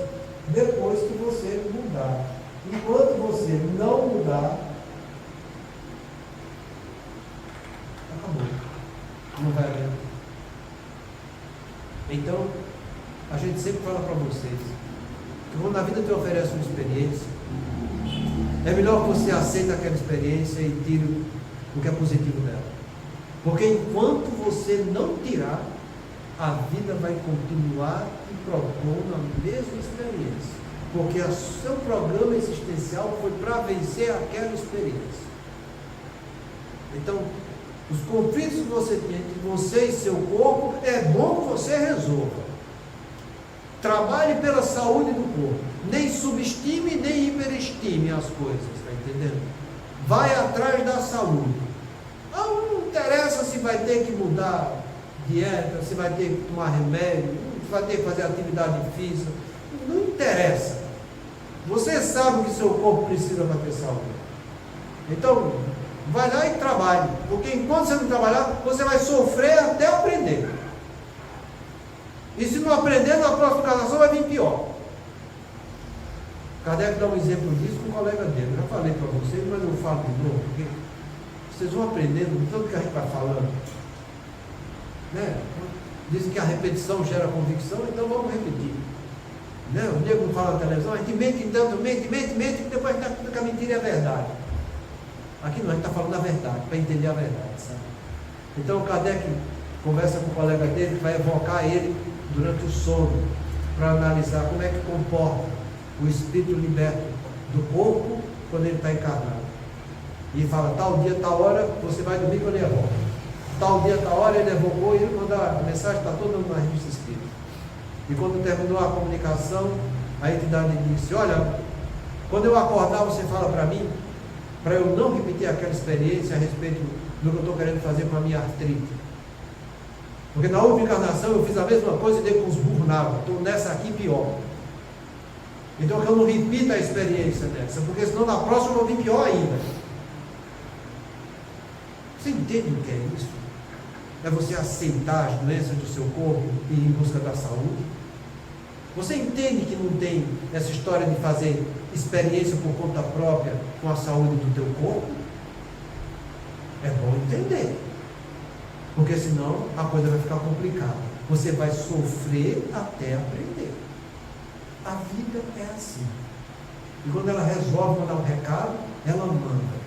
depois que você mudar. Enquanto você não mudar, acabou. Não vai adiantar. Então, a gente sempre fala para vocês, que quando a vida te oferece uma experiência, é melhor que você aceite aquela experiência e tire o que é positivo dela. Porque enquanto você não tirar, a vida vai continuar te propondo a mesma experiência. Porque o seu programa existencial foi para vencer aquela experiência. Então, os conflitos que você tem entre você e seu corpo, é bom que você resolva. Trabalhe pela saúde do corpo. Nem subestime, nem hiperestime as coisas, está entendendo? Vai atrás da saúde. Não interessa se vai ter que mudar dieta, se vai ter que tomar remédio, se vai ter que fazer atividade física. Não interessa. Você sabe o que seu corpo precisa para ter saúde. Então, vai lá e trabalhe. Porque enquanto você não trabalhar, você vai sofrer até aprender. E se não aprender, na próxima encarnação vai vir pior. Kardec dá um exemplo disso com um colega dele. Eu já falei para vocês, mas eu falo de novo, porque vocês vão aprendendo de tudo que a gente vai falando. Né? Dizem que a repetição gera convicção, então vamos repetir. Né? O nego fala na televisão, a gente mente tanto, mente, que depois está tudo que a mentira é a verdade. Aqui não, a gente está falando a verdade, para entender a verdade, sabe? Então o Kardec conversa com o colega dele, que vai evocar ele durante o sono, para analisar como é que comporta o espírito liberto do corpo quando ele está encarnado. E fala, tal dia, tal hora, você vai dormir quando ele evoca. Tal dia, tal hora, ele evocou, e ele manda a mensagem, está toda na revista espírita. E quando terminou a comunicação, a entidade disse, olha, quando eu acordar, você fala para mim, para eu não repetir aquela experiência a respeito do que eu estou querendo fazer com a minha artrite. Porque na última encarnação eu fiz a mesma coisa e dei com os burros na água. Estou nessa aqui pior. Então que eu não repita a experiência dessa, porque senão na próxima eu vou vir pior ainda. Você entende o que é isso? É você aceitar as doenças do seu corpo e ir em busca da saúde? Você entende que não tem essa história de fazer experiência por conta própria com a saúde do teu corpo? É bom entender. Porque senão a coisa vai ficar complicada. Você vai sofrer até aprender. A vida é assim. E quando ela resolve mandar um recado, ela manda.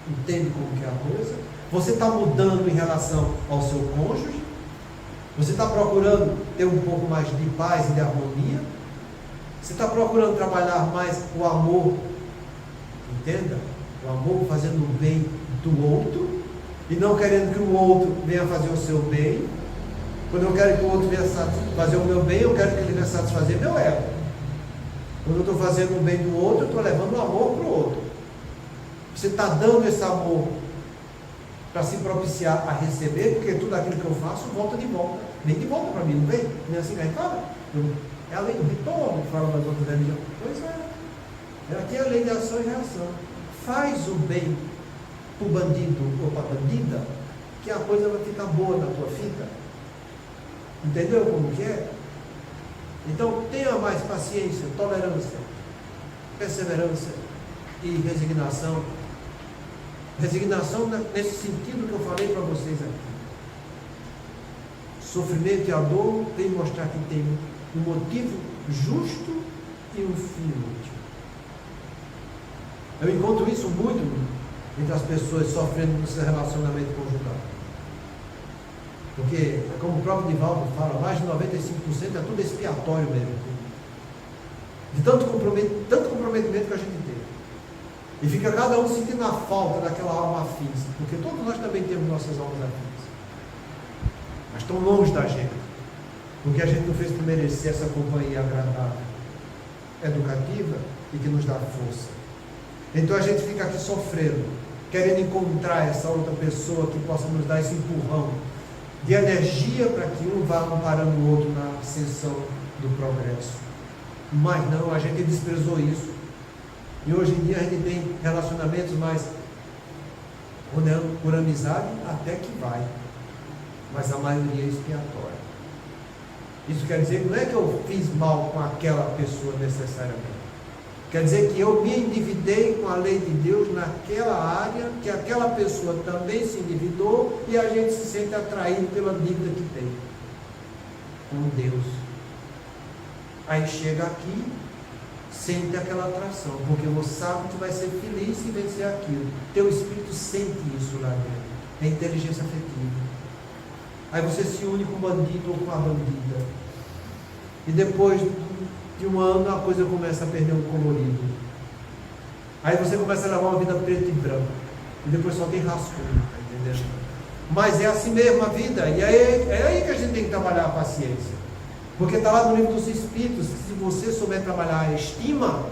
Entende como que é a coisa? Você está mudando em relação ao seu cônjuge? Você está procurando ter um pouco mais de paz e de harmonia? Você está procurando trabalhar mais o amor? Entenda? O amor fazendo o bem do outro e não querendo que o outro venha fazer o seu bem. Quando eu quero que o outro venha fazer o meu bem, eu quero que ele venha satisfazer meu ego. Quando eu estou fazendo o bem do outro, eu estou levando o amor para o outro. Você está dando esse amor para se propiciar a receber, porque tudo aquilo que eu faço volta de volta. Vem de volta para mim, não vem? Não é assim que a gente fala? É a lei do retorno, que fala das outras religiões. Pois é. Aqui é a lei de ação e reação. Faz o bem para o bandido ou para a bandida, que a coisa vai ficar boa na tua fita. Entendeu como que é? Então tenha mais paciência, tolerância, perseverança e resignação. Resignação nesse sentido que eu falei para vocês aqui. Sofrimento e a dor tem que mostrar que tem um motivo justo e um fim útil. Eu encontro isso muito entre as pessoas sofrendo no seu relacionamento conjugal. Porque, como o próprio Divaldo fala, mais de 95% é tudo expiatório mesmo. De tanto comprometimento que a gente tem. E fica cada um sentindo a falta daquela alma afins. Porque todos nós também temos nossas almas afins. Mas estão longe da gente. Porque a gente não fez por merecer essa companhia agradável, educativa e que nos dá força. Então a gente fica aqui sofrendo, querendo encontrar essa outra pessoa que possa nos dar esse empurrão de energia para que um vá amparando o outro na ascensão do progresso. Mas não, a gente desprezou isso. E hoje em dia a gente tem relacionamentos mais por amizade, até que vai. Mas a maioria é expiatória. Isso quer dizer que não é que eu fiz mal com aquela pessoa necessariamente. Quer dizer que eu me endividei com a lei de Deus naquela área, que aquela pessoa também se endividou e a gente se sente atraído pela dívida que tem com Deus. Aí chega aqui, sente aquela atração, porque você sabe que vai ser feliz se vencer aquilo. Teu espírito sente isso lá dentro. É inteligência afetiva. Aí você se une com o bandido ou com a bandida. E depois de um ano a coisa começa a perder um colorido. Aí você começa a levar uma vida preta e branca. E depois só tem rascunho, tá entendendo? Mas é assim mesmo a vida. E aí, é aí que a gente tem que trabalhar a paciência. Porque está lá no livro dos Espíritos, que se você souber trabalhar a estima,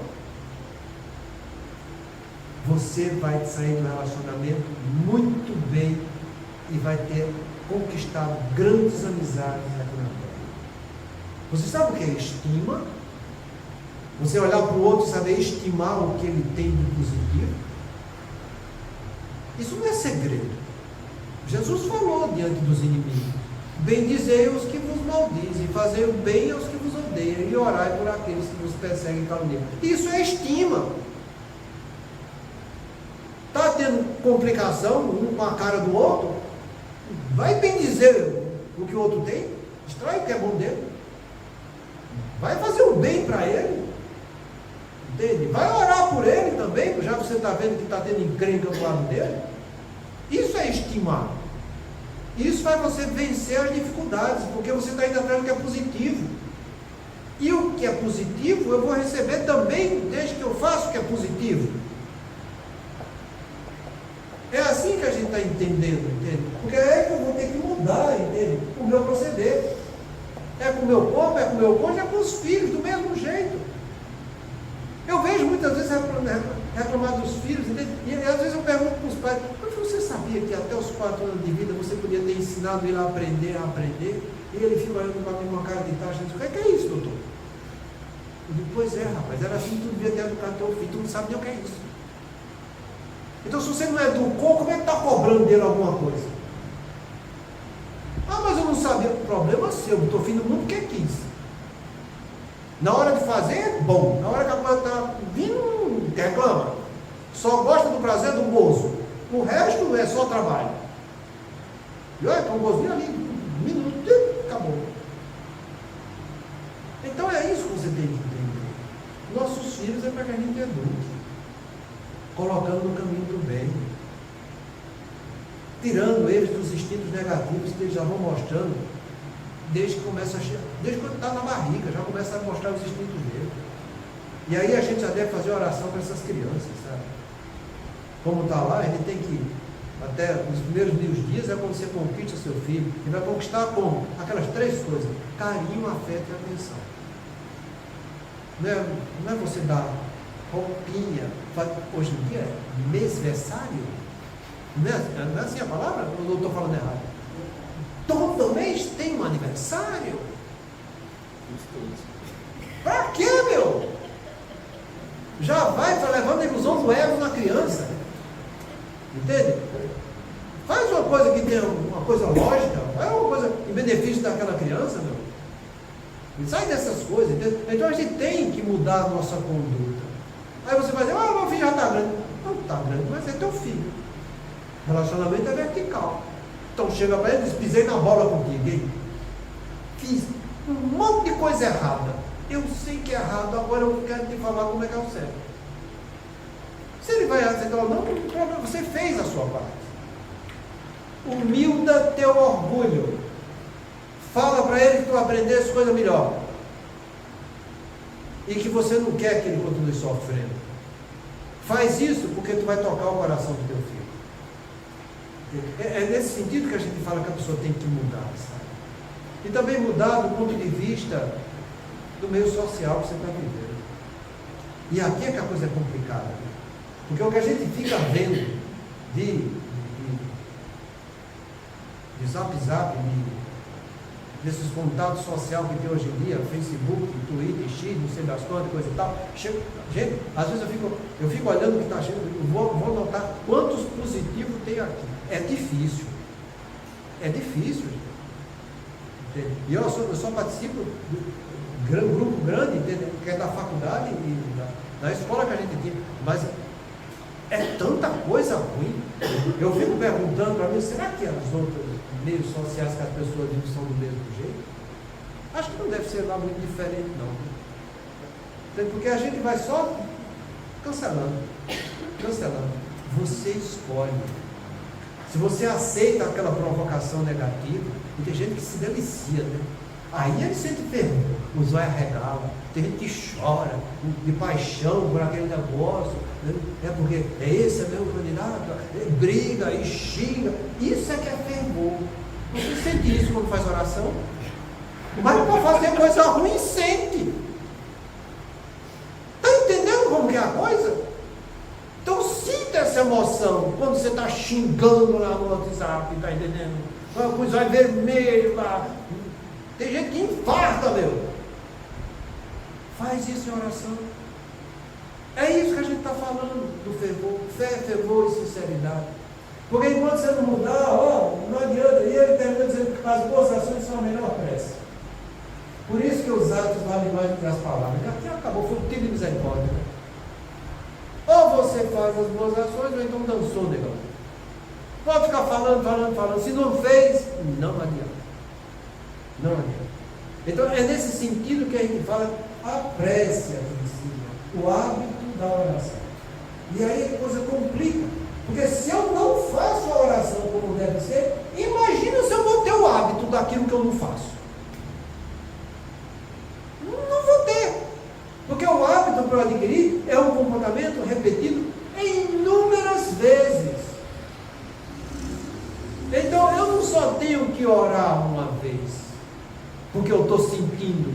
você vai sair do relacionamento muito bem e vai ter conquistado grandes amizades aqui na Terra. Você sabe o que é estima? Você olhar para o outro e saber estimar o que ele tem de positivo? Isso não é segredo. Jesus falou diante dos inimigos: bendizei os que vos maldizem, fazei o bem aos que vos odeiam e orai por aqueles que vos perseguem e caluniam. Isso é estima. Está tendo complicação um com a cara do outro? Vai bendizer o que o outro tem, extrai o que é bom dele, vai fazer o bem para ele, entende? Vai orar por ele também, já que você está vendo que está tendo encrenca do lado dele. Isso é estimar. Isso faz você vencer as dificuldades, porque você está indo atrás do que é positivo. E o que é positivo eu vou receber também, desde que eu faça o que é positivo. É assim que a gente está entendendo, entende? Porque é que eu vou ter que mudar, entende? O meu proceder. É com o meu corpo, é com o meu cônjuge, é com os filhos, do mesmo jeito. Eu vejo muitas vezes reclamar dos filhos, entende? E às vezes eu pergunto para os pais: mas você sabia que até os 4 anos de vida você podia ter ensinado ele a aprender? E ele fica olhando para mim com uma cara de taxa e diz: o que é isso, doutor? Eu digo: pois é, rapaz, era assim que tu devia ter educado teu filho, tu não sabe nem o que é isso. Então, se você não educou, como é que está cobrando dele alguma coisa? Ah, mas eu não sabia. O problema é seu, eu estou fim do mundo que quis. Na hora de fazer é bom, na hora que a coisa está vindo, reclama. Só gosta do prazer do gozo. O resto é só trabalho. E olha, com o gozinho ali, 1 minuto, acabou. Então é isso que você tem que entender. Nossos filhos é para que a gente eduque, colocando no caminho do bem, tirando eles dos instintos negativos que eles já vão mostrando, desde que começa a chegar, desde quando está na barriga, já começa a mostrar os instintos dele. E aí a gente já deve fazer oração para essas crianças, sabe? Como está lá, a gente tem que, até nos primeiros 1000 dias, é quando você conquista seu filho, e vai conquistar como? Aquelas 3 coisas: carinho, afeto e atenção. Não é você dar roupinha, hoje em dia é mêsversário, não é assim a palavra? Ou eu estou falando errado? Todo mês tem um aniversário. Para quê, meu? Já vai levando a ilusão do ego na criança, entende? Faz uma coisa que tenha uma coisa lógica, faz uma coisa em benefício daquela criança, meu. E sai dessas coisas, entende? Então a gente tem que mudar a nossa conduta. Aí você vai dizer: ah, meu filho já está grande. Não está grande, mas é teu filho. Relacionamento é vertical. Então chega para ele e diz: pisei na bola contigo, hein? Fiz um monte de coisa errada. Eu sei que é errado, agora eu quero te falar como é que é o certo. Se ele vai aceitar ou não, o problema, você fez a sua parte. Humilda teu orgulho. Fala para ele que tu aprendesse coisa melhor. E que você não quer que ele continue sofrendo. Faz isso porque tu vai tocar o coração do teu filho. É nesse sentido que a gente fala que a pessoa tem que mudar, sabe? E também mudar do ponto de vista do meio social que você está vivendo. E aqui é que a coisa é complicada. Porque o que a gente fica vendo de zap, desses contatos sociais que tem hoje em dia, Facebook, Twitter, X, não sei das quantas, coisa e tal. Gente, às vezes eu fico olhando o que está chegando, eu vou notar quantos positivos tem aqui. É difícil. É difícil, gente. E eu só participo de um grupo grande, entende? Que é da faculdade e da escola que a gente tinha. Mas é tanta coisa ruim. Eu fico perguntando para mim: será que as outras meios sociais que as pessoas vivem são do mesmo jeito? Acho que não deve ser lá muito diferente, não. Porque a gente vai só cancelando. Você escolhe. Se você aceita aquela provocação negativa, e tem gente que se delicia, né? Aí ele sente fervor, os olhos arregalam, tem gente que chora de paixão por aquele negócio, né? É porque esse é meu candidato, briga e xinga. Isso é que é fervor. Você sente isso quando faz oração? Mas para fazer coisa ruim, sente. Está entendendo como que é a coisa? Então sinta essa emoção quando você está xingando lá no WhatsApp, está entendendo? Com os olhos vermelhos lá. Tem gente que infarta, meu. Faz isso em oração. É isso que a gente está falando do fervor. Fé, fervor e sinceridade. Porque enquanto você não mudar, não adianta. E ele termina dizendo que as boas ações são a melhor prece. Por isso que os atos valem mais do que as palavras. Aqui acabou, foi um tipo de misericórdia. Né? Ou você faz as boas ações, ou então dançou, negão. Pode ficar falando. Se não fez, não adianta. Não adianta. Então é nesse sentido que a gente fala a prece aqui em cima, o hábito da oração. E aí a coisa complica. Porque se eu não faço a oração como deve ser, imagina se eu vou ter o hábito daquilo que eu não faço. Não vou ter. Porque o hábito para eu adquirir é um comportamento repetido inúmeras vezes. Então eu não só tenho que orar uma vez, porque eu estou sentindo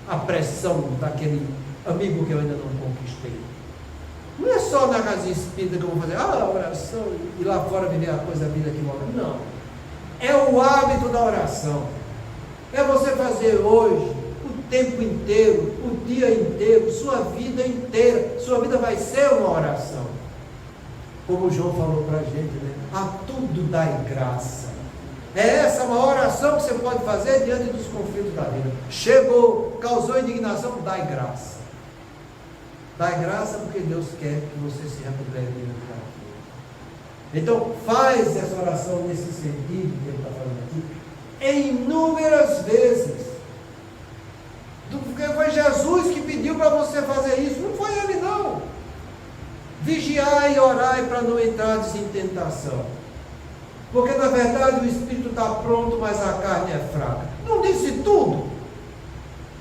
a pressão daquele amigo que eu ainda não conquistei. Não é só na casa espírita que eu vou fazer oração e lá fora viver a coisa vida que mora. Não. É o hábito da oração. É você fazer hoje, o tempo inteiro, o dia inteiro, sua vida inteira. Sua vida vai ser uma oração. Como o João falou para a gente, né? A tudo dai graça. É essa uma oração que você pode fazer diante dos conflitos da vida. Chegou, causou indignação, dai graça. Dai graça porque Deus quer que você se recupere diante daquilo. Então, faz essa oração nesse sentido que ele está falando aqui, inúmeras vezes. Porque foi Jesus que pediu para você fazer isso, não foi ele não. Vigiai e orai para não entrar em tentação. Porque na verdade o espírito está pronto, mas a carne é fraca. Não disse tudo.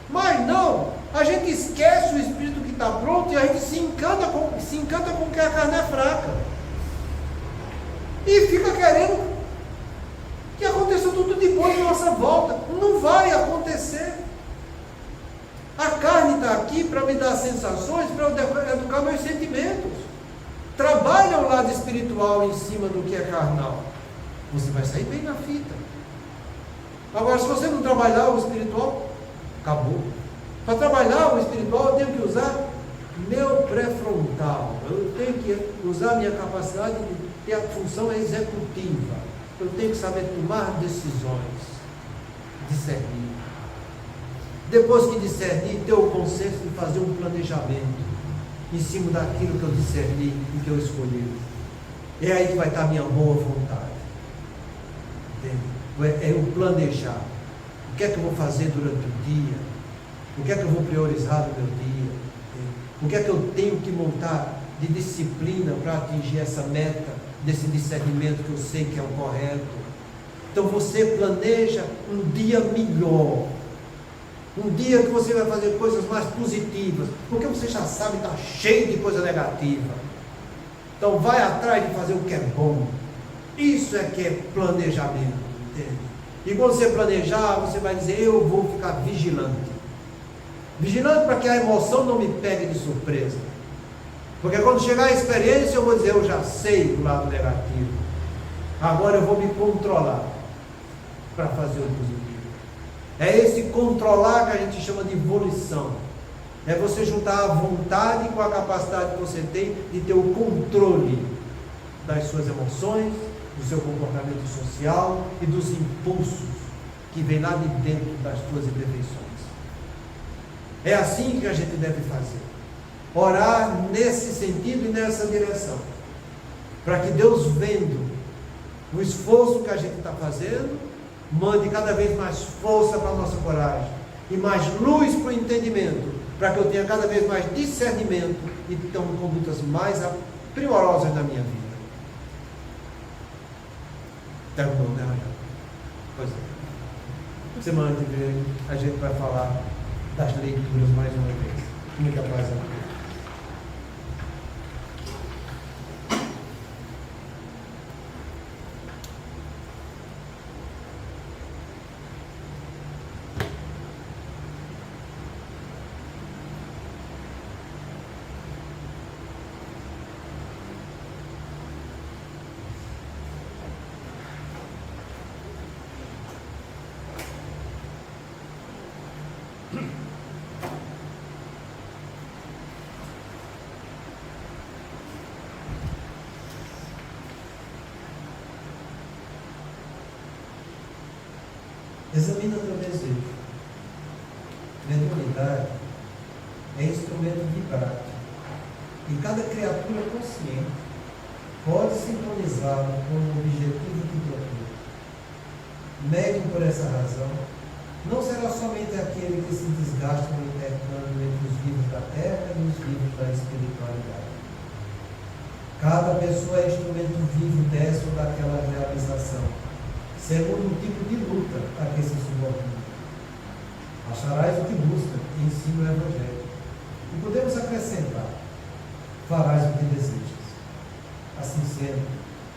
Mas não, a gente esquece o espírito que está pronto e a gente se encanta com que a carne é fraca. E fica querendo que aconteça tudo de bom em nossa volta. Não vai acontecer. A carne está aqui para me dar sensações, para eu educar meus sentimentos. Trabalha o lado espiritual em cima do que é carnal. Você vai sair bem na fita. Agora, se você não trabalhar o espiritual, acabou. Para trabalhar o espiritual, eu tenho que usar meu pré-frontal. Eu tenho que usar minha capacidade de ter a função executiva. Eu tenho que saber tomar decisões, discernir. Depois que discernir, ter o consenso de fazer um planejamento em cima daquilo que eu discerni e que eu escolhi. É aí que vai estar a minha boa vontade. É eu planejar. O que é que eu vou fazer durante o dia? O que é que eu vou priorizar no meu dia? O que é que eu tenho que montar de disciplina para atingir essa meta, desse discernimento que eu sei que é o correto? Então você planeja um dia melhor. Um dia que você vai fazer coisas mais positivas, porque você já sabe que está cheio de coisa negativa. Então vai atrás de fazer o que é bom. Isso é que é planejamento, entende? E quando você planejar, você vai dizer, eu vou ficar vigilante. Vigilante para que a emoção não me pegue de surpresa. Porque quando chegar a experiência, eu vou dizer, eu já sei do lado negativo. Agora eu vou me controlar para fazer o positivo. É esse controlar que a gente chama de volição. É você juntar a vontade com a capacidade que você tem de ter o controle das suas emoções, do seu comportamento social e dos impulsos que vêm lá de dentro das suas imperfeições. É assim que a gente deve fazer. Orar nesse sentido e nessa direção. Para que Deus, vendo o esforço que a gente está fazendo, mande cada vez mais força para a nossa coragem e mais luz para o entendimento para que eu tenha cada vez mais discernimento e tome condutas mais primorosas na minha vida. Terminou, né, Rangel? Pois é. Semana que vem a gente vai falar das leituras mais uma vez. Muita paz a Deus. Examina teu desejo. Mediunidade é instrumento de prática e cada criatura consciente pode sintonizá-lo com o objetivo que procura. Médium, por essa razão, não será somente aquele que se desgasta no intercâmbio entre os vivos da terra e os vivos da espiritualidade. Cada pessoa é instrumento vivo dessa ou daquela realização, segundo o tipo de luta a que se subordina. Acharás o que busca, e ensina o Evangelho. E podemos acrescentar: farás o que desejas. Assim sendo,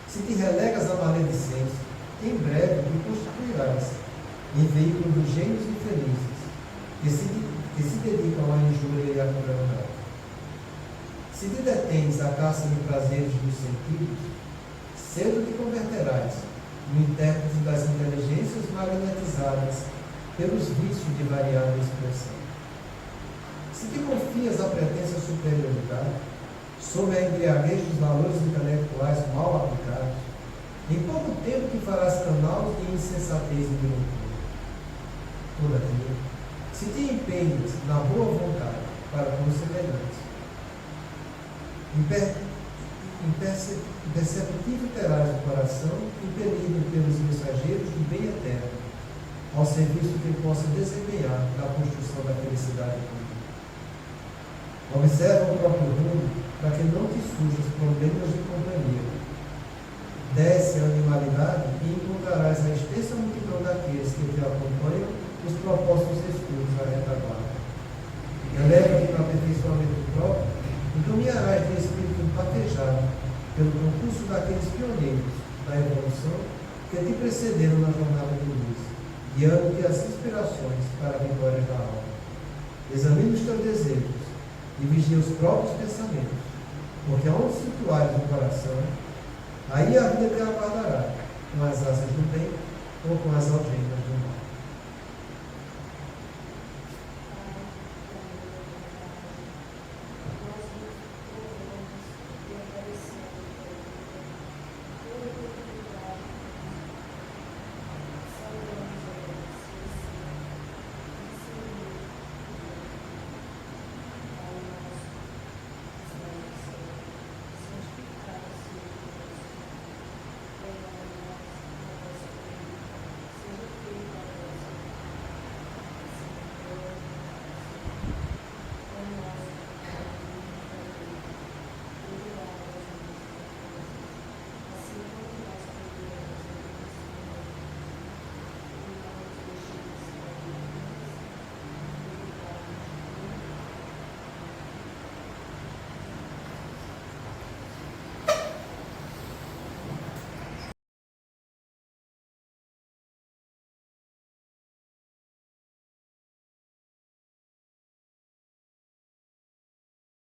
se te relegas à maledicência, em breve te constituirás em veículo dos gênios infelizes, que se dedicam à injúria e à crueldade. Se te detens à caça de prazeres dos sentidos, cedo te converterás no intérprete das inteligências magnetizadas pelos vícios de variável expressão. Se te confias à pretensa superioridade, sob a embriaguez dos valores intelectuais mal aplicados, em pouco tempo te farás canal de insensatez e de loucura. Todavia, se te empenhas na boa vontade para com os semelhantes, imperceptível terás o coração, impelido pelos mensageiros do bem eterno, ao serviço que possa desempenhar na construção da felicidade pública. Observa o próprio rumo para que não te surjas problemas de companhia. Desce a animalidade e encontrarás a extensa multidão daqueles que te acompanham nos propósitos escuros à retaguarda. Eleva-te no aperfeiçoamento próprio e caminharás de espírito empatejado pelo concurso daqueles pioneiros da evolução que te precederam na jornada de luz, guiando-te as inspirações para a vitória da alma. Examine os teus desejos e vigia os próprios pensamentos, porque aonde situares o coração, aí a vida te aguardará, com as asas do bem ou com as algemas